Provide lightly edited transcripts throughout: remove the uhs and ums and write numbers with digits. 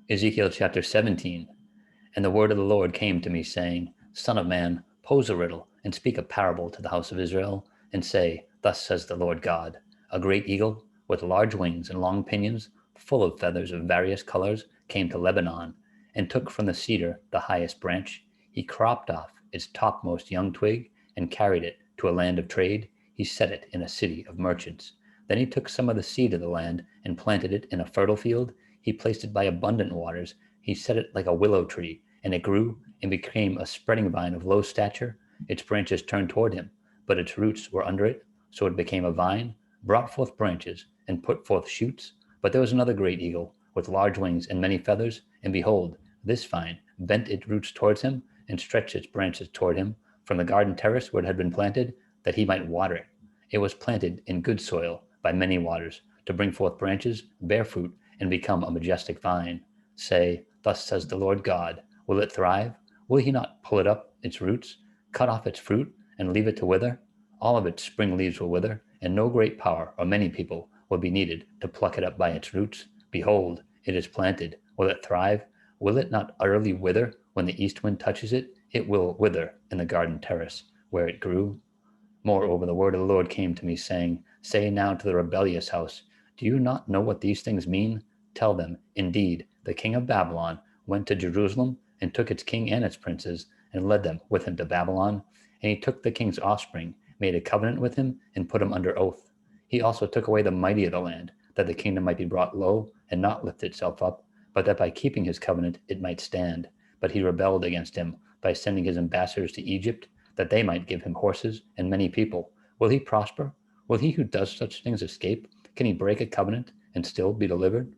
Ezekiel chapter 17. And the word of the Lord came to me, saying, Son of man, pose a riddle, and speak a parable to the house of Israel, and say, Thus says the Lord God, a great eagle, with large wings and long pinions, full of feathers of various colors, came to Lebanon, and took from the cedar the highest branch. He cropped off its topmost young twig, and carried it to a land of trade. He set it in a city of merchants. Then he took some of the seed of the land, and planted it in a fertile field. He placed it by abundant waters. He set it like a willow tree, and it grew and became a spreading vine of low stature. Its branches turned toward him, but its roots were under it. So it became a vine, brought forth branches, and put forth shoots. But there was another great eagle, with large wings and many feathers, and behold, this vine bent its roots towards him, and stretched its branches toward him from the garden terrace where it had been planted, that he might water it. It was planted in good soil by many waters, to bring forth branches, bear fruit, and become a majestic vine. Say, Thus says the Lord God, will it thrive? Will he not pull it up its roots, cut off its fruit, and leave it to wither? All of its spring leaves will wither, and no great power or many people will be needed to pluck it up by its roots. Behold, it is planted. Will it thrive? Will it not utterly wither when the east wind touches it? It will wither in the garden terrace where it grew. Moreover, the word of the Lord came to me, saying, Say now to the rebellious house, Do you not know what these things mean? Tell them, Indeed, the king of Babylon went to Jerusalem, and took its king and its princes, and led them with him to Babylon. And he took the king's offspring, made a covenant with him, and put him under oath. He also took away the mighty of the land, that the kingdom might be brought low, and not lift itself up, but that by keeping his covenant it might stand. But he rebelled against him by sending his ambassadors to Egypt, that they might give him horses and many people. Will he prosper? Will he who does such things escape? Can he break a covenant and still be delivered?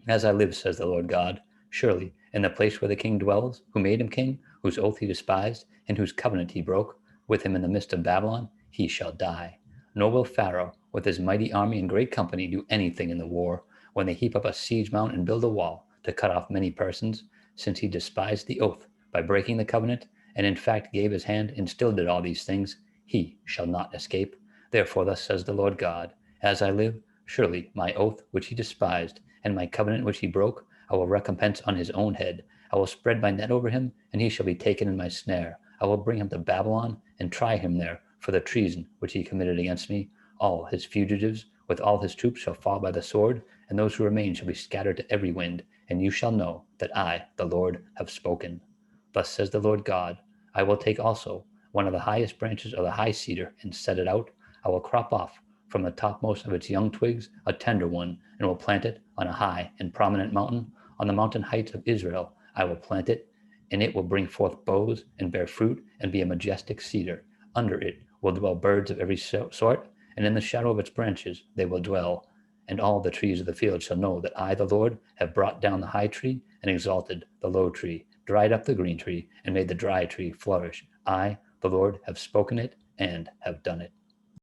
As I live, says the Lord God, surely in the place where the king dwells, who made him king, whose oath he despised, and whose covenant he broke, with him in the midst of Babylon, he shall die. Nor will Pharaoh, with his mighty army and great company, do anything in the war, when they heap up a siege mount and build a wall to cut off many persons, since he despised the oath by breaking the covenant, and in fact gave his hand and still did all these things. He shall not escape. Therefore thus says the Lord God, As I live, surely my oath which he despised, and my covenant which he broke, I will recompense on his own head. I will spread my net over him, and he shall be taken in my snare. I will bring him to Babylon, and try him there for the treason which he committed against me. All his fugitives with all his troops shall fall by the sword, and those who remain shall be scattered to every wind. And you shall know that I, the Lord, have spoken. Thus says the Lord God, I will take also one of the highest branches of the high cedar, and set it out. I will crop off from the topmost of its young twigs a tender one, and will plant it on a high and prominent mountain. On the mountain heights of Israel I will plant it, and it will bring forth boughs and bear fruit, and be a majestic cedar. Under it will dwell birds of every sort, and in the shadow of its branches they will dwell. And all the trees of the field shall know that I, the Lord, have brought down the high tree, and exalted the low tree, dried up the green tree, and made the dry tree flourish. I, the Lord, have spoken it, and have done it.